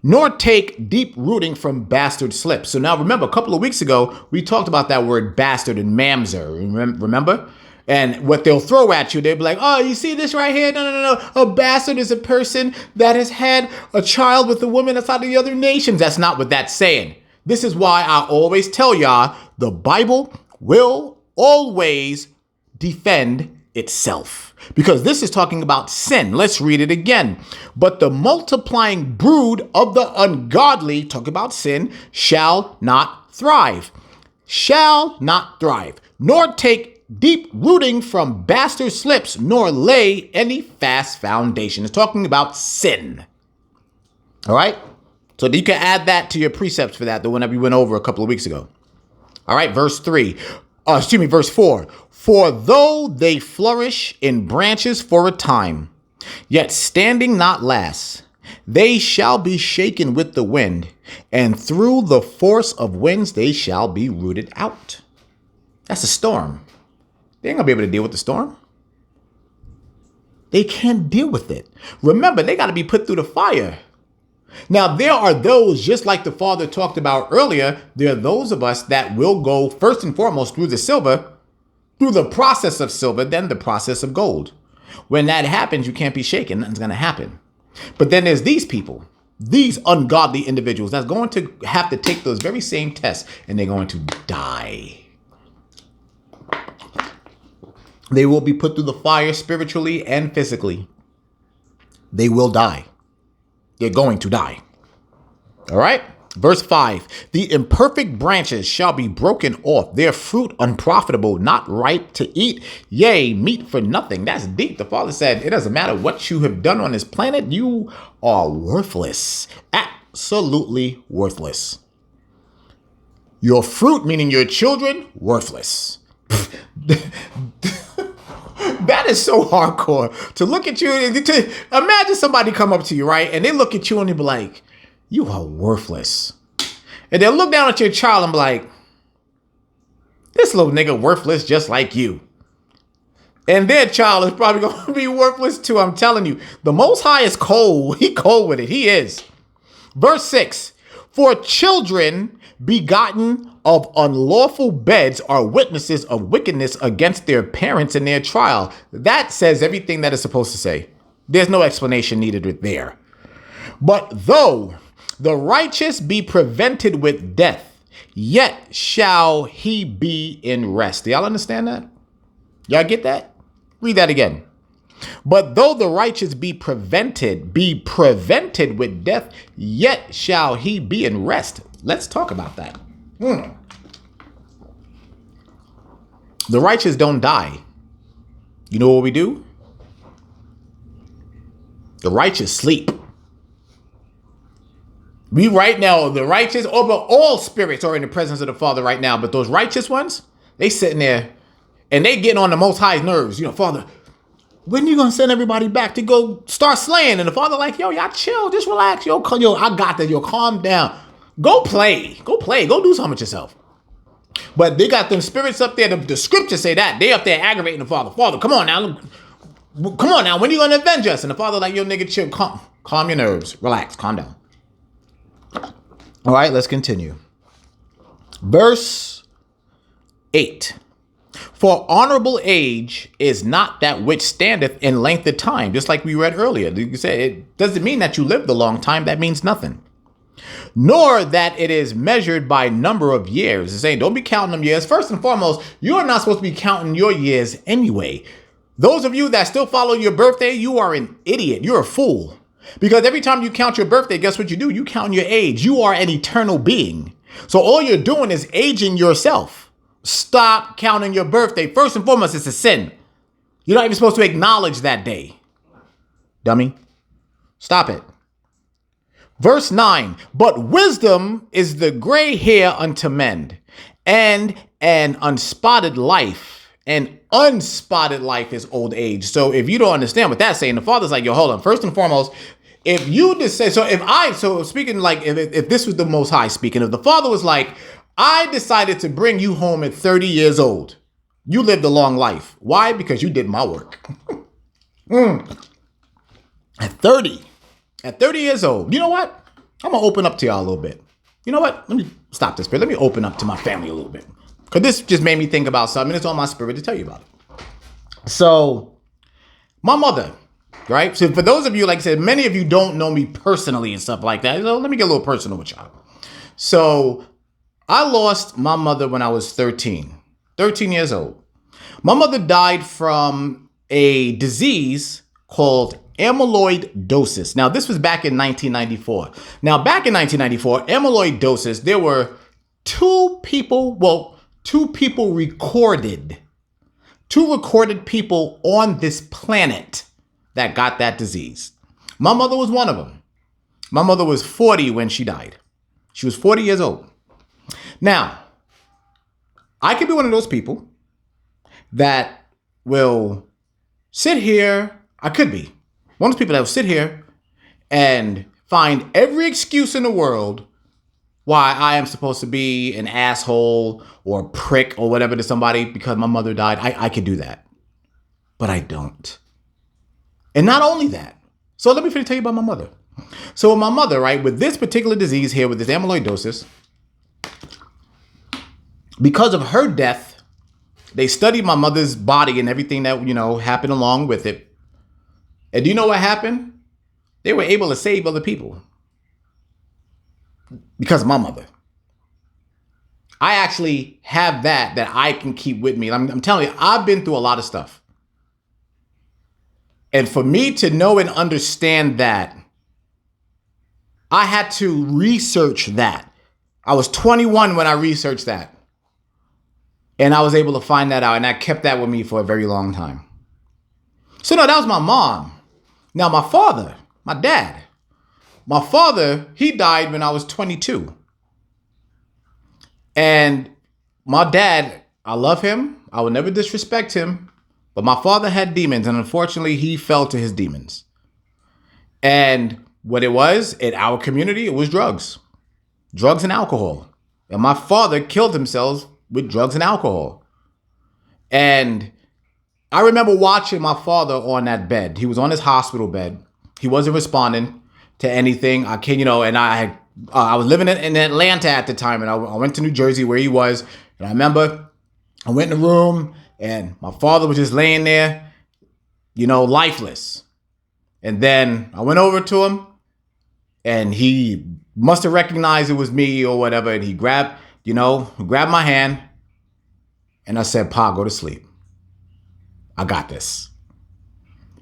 Nor take deep rooting from bastard slips. So now remember, a couple of weeks ago, we talked about that word bastard and mamzer. Remember? And what they'll throw at you, they'll be like, oh, you see this right here? No. A bastard is a person that has had a child with a woman that's out of the other nations. That's not what that's saying. This is why I always tell y'all, the Bible will always defend itself, because this is talking about sin. Let's read it again. But the multiplying brood of the ungodly, talk about sin, shall not thrive, nor take deep rooting from bastard slips, nor lay any fast foundation. It's talking about sin. All right. So you can add that to your precepts for that, the one that we went over a couple of weeks ago. All right, verse 4. For though they flourish in branches for a time, yet standing not last, they shall be shaken with the wind, and through the force of winds they shall be rooted out. That's a storm. They ain't gonna be able to deal with the storm. They can't deal with it. Remember, they got to be put through the fire. Now, there are those, just like the Father talked about earlier, there are those of us that will go first and foremost through the silver, through the process of silver, then the process of gold. When that happens, you can't be shaken. Nothing's going to happen. But then there's these people, these ungodly individuals that's going to have to take those very same tests, and they're going to die. They will be put through the fire spiritually and physically. They will die. They're going to die. All right. Verse 5. The imperfect branches shall be broken off, their fruit unprofitable, not ripe to eat, yea, meat for nothing. That's deep. The Father said, it doesn't matter what you have done on this planet. You are worthless. Absolutely worthless. Your fruit, meaning your children, worthless. That is so hardcore to look at you and to imagine somebody come up to you, right? And they look at you and they be like, you are worthless. And they'll look down at your child and be like, this little nigga worthless just like you. And their child is probably going to be worthless too. I'm telling you, the Most High is cold. He cold with it. He is. Verse 6. For children begotten of unlawful beds are witnesses of wickedness against their parents in their trial. That says everything that it's supposed to say. There's no explanation needed there. But though the righteous be prevented with death, yet shall he be in rest. Do y'all understand that? Y'all get that? Read that again. But though the righteous be prevented with death, yet shall he be in rest. Let's talk about that. The righteous don't die. You know what we do? The righteous sleep. We right now, the righteous, all spirits are in the presence of the Father right now. But those righteous ones, they sitting there and they getting on the Most High's nerves. You know, Father, when are you going to send everybody back to go start slaying? And the Father like, yo, y'all chill, just relax. Yo, I got that. Yo, calm down. Go play. Go do something with yourself. But they got them spirits up there. The scriptures say that. They up there aggravating the Father. Father, come on now. Come on now. When are you going to avenge us? And the Father like, yo, nigga, chill. Calm your nerves. Relax. Calm down. All right, let's continue. Verse 8. For honorable age is not that which standeth in length of time. Just like we read earlier. You said it doesn't mean that you lived a long time. That means nothing. Nor that it is measured by number of years. It's saying don't be counting them years. First and foremost, you're not supposed to be counting your years anyway. Those of you that still follow your birthday, you are an idiot. You're a fool. Because every time you count your birthday, guess what you do? You count your age. You are an eternal being. So all you're doing is aging yourself. Stop counting your birthday. First and foremost, it's a sin. You're not even supposed to acknowledge that day. Dummy. Stop it. Verse 9. But wisdom is the gray hair unto men, and an unspotted life. And unspotted life is old age. So if you don't understand what that's saying, the Father's like, yo, hold on. First and foremost, if you just say, so speaking like, if this was the Most High speaking, if the Father was like, I decided to bring you home at 30 years old. You lived a long life. Why? Because you did my work. At 30 years old, you know what? I'm going to open up to y'all a little bit. You know what? Let me stop this bit. Let me open up to my family a little bit. Because this just made me think about something. It's on my spirit to tell you about it. So, my mother, right? So, for those of you, like I said, many of you don't know me personally and stuff like that. So, let me get a little personal with y'all. So, I lost my mother when I was 13 years old. My mother died from a disease called amyloidosis. Now, this was back in 1994. Now, back in 1994, amyloidosis, there were two recorded people on this planet that got that disease. My mother was one of them. My mother was 40 when she died. She was 40 years old. Now, I could be one of those people that will sit here. I could be one of those people that will sit here and find every excuse in the world why I am supposed to be an asshole or a prick or whatever to somebody because my mother died. I could do that, but I don't. And not only that. So let me tell you about my mother. So with my mother, right, with this particular disease here, with this amyloidosis, because of her death, they studied my mother's body and everything that, happened along with it. And do you know what happened? They were able to save other people because of my mother. I actually have that I can keep with me. I'm telling you, I've been through a lot of stuff. And for me to know and understand that, I had to research that. I was 21 when I researched that. And I was able to find that out. And I kept that with me for a very long time. So no, that was my mom. Now my father, my dad. My father, he died when I was 22. And my dad, I love him. I will never disrespect him. But my father had demons, and unfortunately, he fell to his demons. And what it was, in our community, it was drugs. Drugs and alcohol. And my father killed himself with drugs and alcohol. And I remember watching my father on that bed. He was on his hospital bed. He wasn't responding to anything. And I was living in Atlanta at the time, and I went to New Jersey where he was. And I remember I went in the room, and my father was just laying there, lifeless. And then I went over to him, and he must have recognized it was me or whatever. And he grabbed my hand, and I said, "Pa, go to sleep. I got this."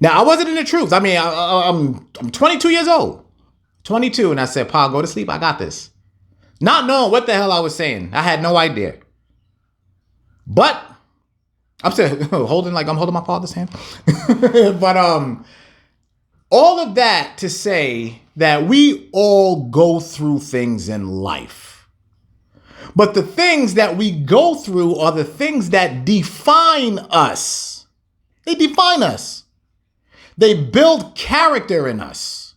Now, I wasn't in the truth. I mean, I'm 22 years old. 22. And I said, "Pa, go to sleep. I got this." Not knowing what the hell I was saying. I had no idea. But I'm still holding my father's hand. But all of that to say that we all go through things in life. But the things that we go through are the things that define us. They define us. They build character in us.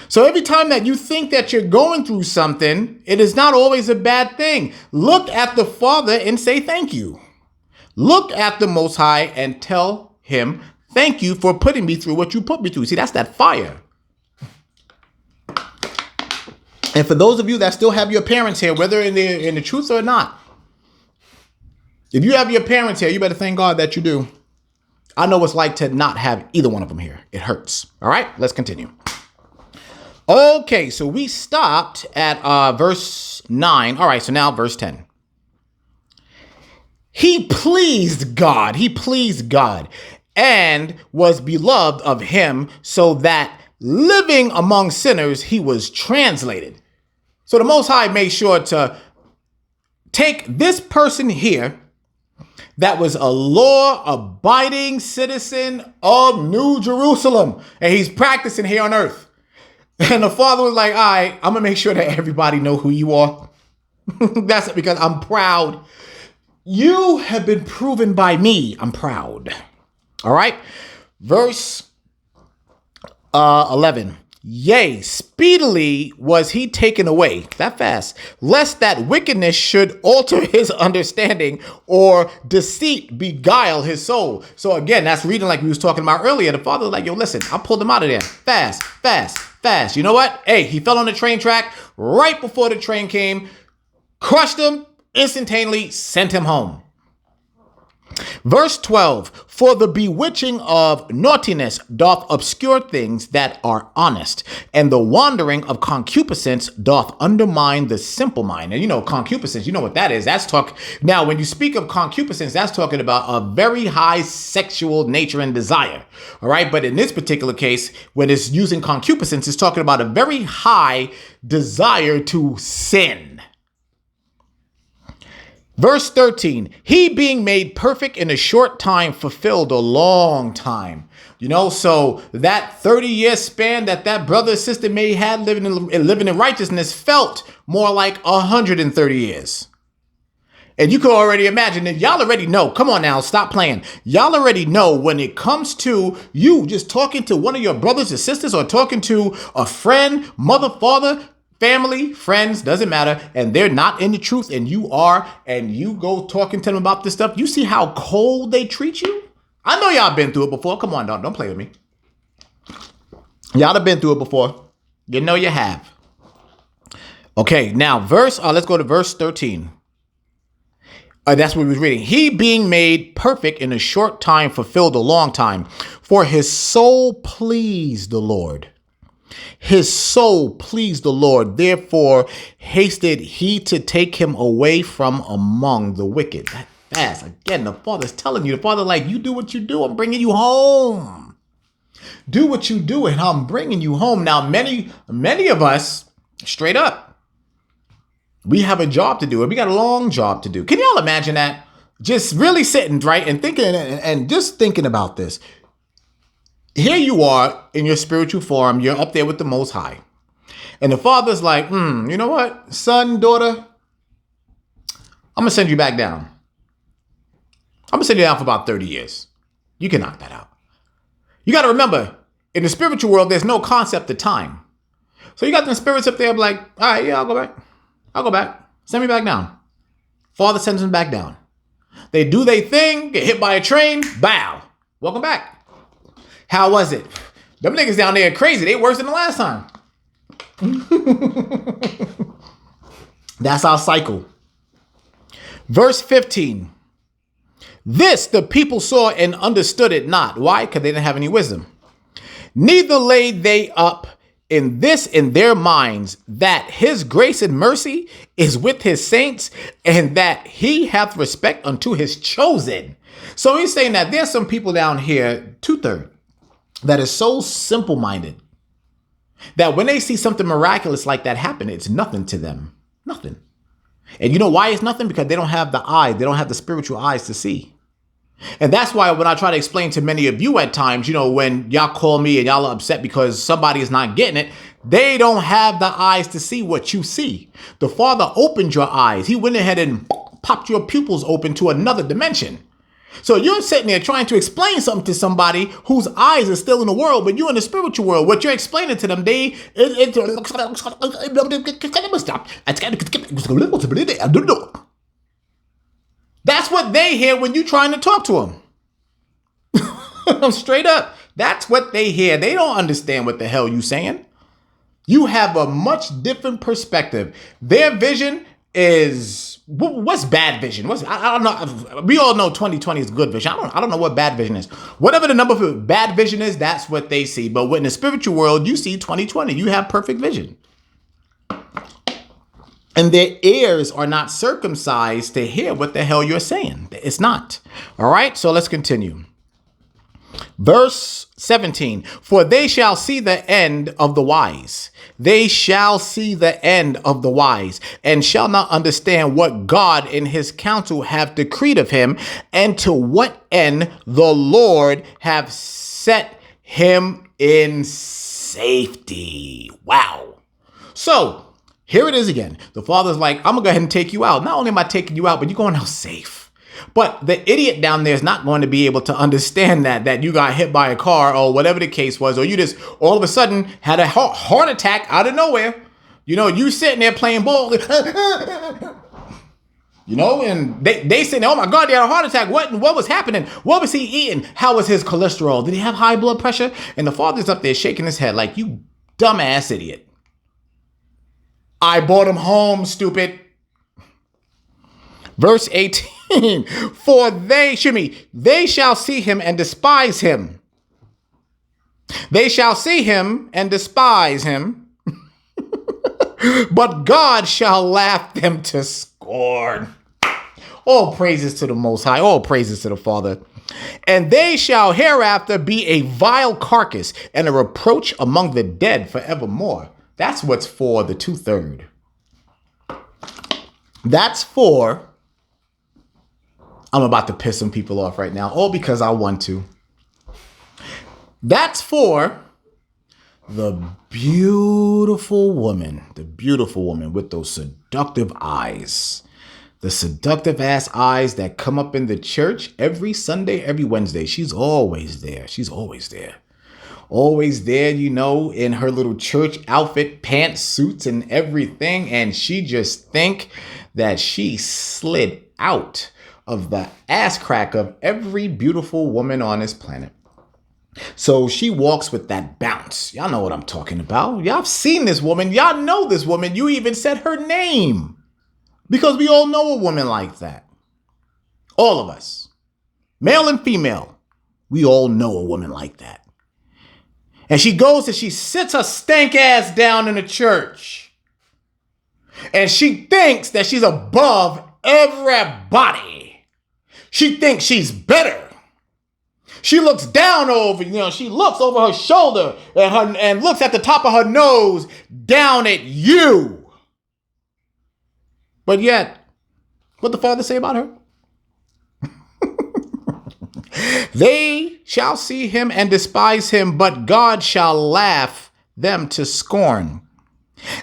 So every time that you think that you're going through something, it is not always a bad thing. Look at the Father and say thank you. Look at the Most High and tell him, thank you for putting me through what you put me through. See, that's that fire. And for those of you that still have your parents here, whether in the truth or not, if you have your parents here, you better thank God that you do. I know what it's like to not have either one of them here. It hurts. All right, let's continue. Okay, so we stopped at verse 9. All right, so now verse 10. He pleased God and was beloved of him, so that living among sinners, he was translated. So the Most High made sure to take this person here that was a law-abiding citizen of New Jerusalem, and he's practicing here on earth. And the Father was like, all right, I'm going to make sure that everybody know who you are. That's because I'm proud. You have been proven by me. I'm proud. All right. Verse 11. Yea, speedily was he taken away, that fast, lest that wickedness should alter his understanding or deceit beguile his soul. So again, that's reading like we was talking about earlier. The Father was like, yo, listen, I pulled him out of there. Fast, fast, fast. You know what? Hey, he fell on the train track right before the train came, crushed him, instantaneously sent him home. Verse 12, for the bewitching of naughtiness doth obscure things that are honest, and the wandering of concupiscence doth undermine the simple mind. And concupiscence, you know what that is. That's talk. Now, when you speak of concupiscence, that's talking about a very high sexual nature and desire. All right. But in this particular case, when it's using concupiscence, it's talking about a very high desire to sin. Verse 13, he being made perfect in a short time fulfilled a long time. So that 30-year span that brother or sister may have living in righteousness felt more like 130 years. And you can already imagine that y'all already know. Come on now, stop playing. Y'all already know when it comes to you just talking to one of your brothers or sisters or talking to a friend, mother, father, family, friends, doesn't matter, and they're not in the truth and you are, and you go talking to them about this stuff, you see how cold they treat you? I know y'all been through it before. Come on, don't play with me. Y'all have been through it before. You know you have. Okay, now let's go to verse 13. That's what we was reading. He being made perfect in a short time fulfilled a long time, for his soul pleased the Lord. His soul pleased the Lord. Therefore hasted he to take him away from among the wicked. That fast. Again, the Father's telling you. The Father like, you do what you do. I'm bringing you home. Do what you do and I'm bringing you home. Now, many of us, straight up, we have a job to do, and we got a long job to do. Can y'all imagine that? Just really sitting, right, and thinking and just thinking about this. Here you are in your spiritual form. You're up there with the Most High. And the Father's like, you know what, son, daughter, I'm going to send you back down. I'm going to send you down for about 30 years. You can knock that out. You got to remember, in the spiritual world, there's no concept of time. So you got the spirits up there like, all right, yeah, I'll go back. I'll go back. Send me back down. Father sends them back down. They do their thing, get hit by a train, bow. Welcome back. How was it? Them niggas down there are crazy. They worse than the last time. That's our cycle. Verse 15. This the people saw and understood it not. Why? Because they didn't have any wisdom. Neither laid they up in this in their minds, that his grace and mercy is with his saints, and that he hath respect unto his chosen. So he's saying that there's some people down here, 2/3, that is so simple-minded that when they see something miraculous like that happen, it's nothing to them. Nothing. And you know why it's nothing? Because they don't have the eye. They don't have the spiritual eyes to see. And that's why when I try to explain to many of you at times, you know, when y'all call me and y'all are upset because somebody is not getting it, they don't have the eyes to see what you see. The Father opened your eyes. He went ahead and popped your pupils open to another dimension. So you're sitting there trying to explain something to somebody whose eyes are still in the world, but you're in the spiritual world. What you're explaining to them, that's what they hear when you're trying to talk to them. Straight up. That's what they hear. They don't understand what the hell you saying. You have a much different perspective. Their vision is, what's bad vision? I don't know. We all know 2020 is good vision. I don't know what bad vision is. Whatever the number for bad vision is, that's what they see. But when in the spiritual world, you see 2020. You have perfect vision. And their ears are not circumcised to hear what the hell you're saying. It's not. All right, so let's continue. Verse 17, for they shall see the end of the wise. They shall see the end of the wise, and shall not understand what God in his counsel have decreed of him, and to what end the Lord have set him in safety. Wow. So, here it is again. The Father's like, I'm going to go ahead and take you out. Not only am I taking you out, but you're going out safe. But the idiot down there is not going to be able to understand that you got hit by a car or whatever the case was, or you just all of a sudden had a heart attack out of nowhere. You know, you sitting there playing ball. You know, and they saying, oh my God, they had a heart attack. What was happening? What was he eating? How was his cholesterol? Did he have high blood pressure? And the Father's up there shaking his head like, you dumbass idiot. I brought him home, stupid. Verse 18, for they shall see him and despise him. They shall see him and despise him, but God shall laugh them to scorn. All praises to the Most High, all praises to the Father. And they shall hereafter be a vile carcass and a reproach among the dead forevermore. That's what's for the 2/3. That's for, I'm about to piss some people off right now, all because I want to. That's for the beautiful woman with those seductive eyes. The seductive ass eyes that come up in the church every Sunday, every Wednesday. She's always there. She's always there. Always there, in her little church outfit, pantsuits and everything. And she just think that she slid out of the ass crack of every beautiful woman on this planet. So she walks with that bounce. Y'all know what I'm talking about. Y'all have seen this woman. Y'all know this woman. You even said her name. Because we all know a woman like that. All of us. Male and female. We all know a woman like that. And she goes and she sits her stank ass down in the church. And she thinks that she's above everybody. She thinks she's better. She looks down over, she looks over her shoulder and looks at the top of her nose down at you. But yet, what the Father say about her? They shall see him and despise him, but God shall laugh them to scorn.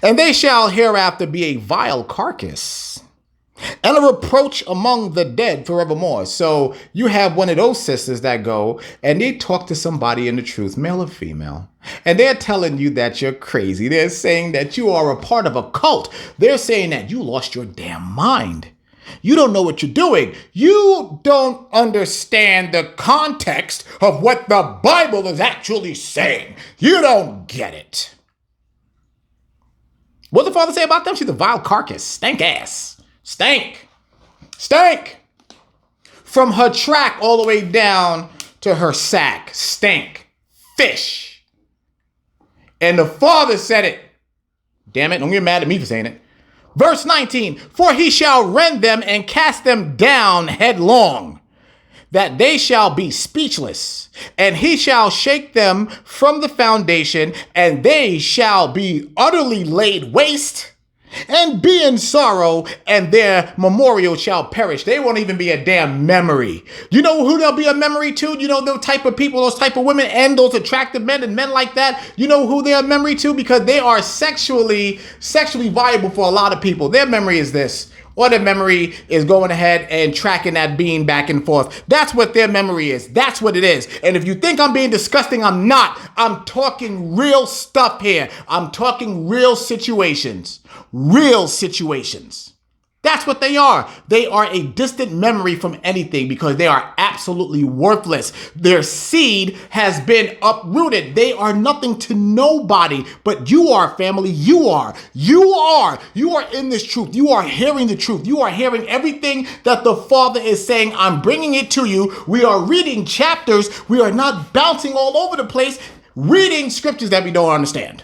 And they shall hereafter be a vile carcass and a reproach among the dead forevermore. So you have one of those sisters that go and they talk to somebody in the truth, male or female, and they're telling you that you're crazy. They're saying that you are a part of a cult. They're saying that you lost your damn mind. You don't know what you're doing. You don't understand the context of what the Bible is actually saying. You don't get it. What did the Father say about them? She's a vile carcass. Stank ass. Stank. Stank. From her track all the way down to her sack. Stank. Fish. And the Father said it. Damn it, don't get mad at me for saying it. Verse 19, for he shall rend them and cast them down headlong, that they shall be speechless, and he shall shake them from the foundation, and they shall be utterly laid waste, and be in sorrow, and their memorial shall perish. They won't even be a damn memory. You know who they'll be a memory to? You know those type of people, those type of women, and those attractive men and men like that. You know who they're a memory to? Because they are sexually viable for a lot of people. Their memory is this. Or their memory is going ahead and tracking that bean back and forth. That's what their memory is. That's what it is. And if you think I'm being disgusting, I'm not. I'm talking real stuff here. I'm talking real situations. Real situations. That's what they are. They are a distant memory from anything because they are absolutely worthless. Their seed has been uprooted. They are nothing to nobody, but you are, family. You are in this truth. You are hearing the truth. You are hearing everything that the Father is saying. I'm bringing it to you. We are reading chapters. We are not bouncing all over the place, reading scriptures that we don't understand.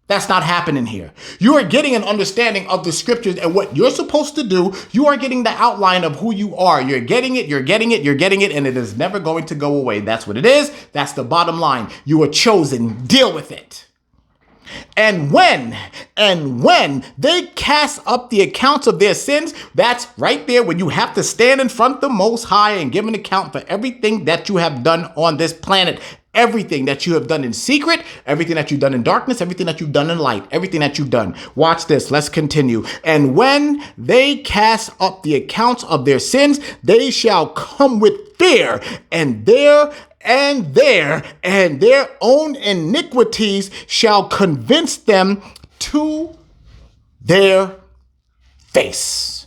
That's not happening here. You are getting an understanding of the scriptures and what you're supposed to do. You are getting the outline of who you are. You're getting it, and it is never going to go away. That's what it is. That's the bottom line. You are chosen. Deal with it. And when they cast up the accounts of their sins, that's right there when you have to stand in front of the Most High and give an account for everything that you have done on this planet. Everything that you have done in secret, everything that you've done in darkness, everything that you've done in light, everything that you've done. Watch this. Let's continue. And when they cast up the accounts of their sins, they shall come with fear, and their own iniquities shall convince them to their face.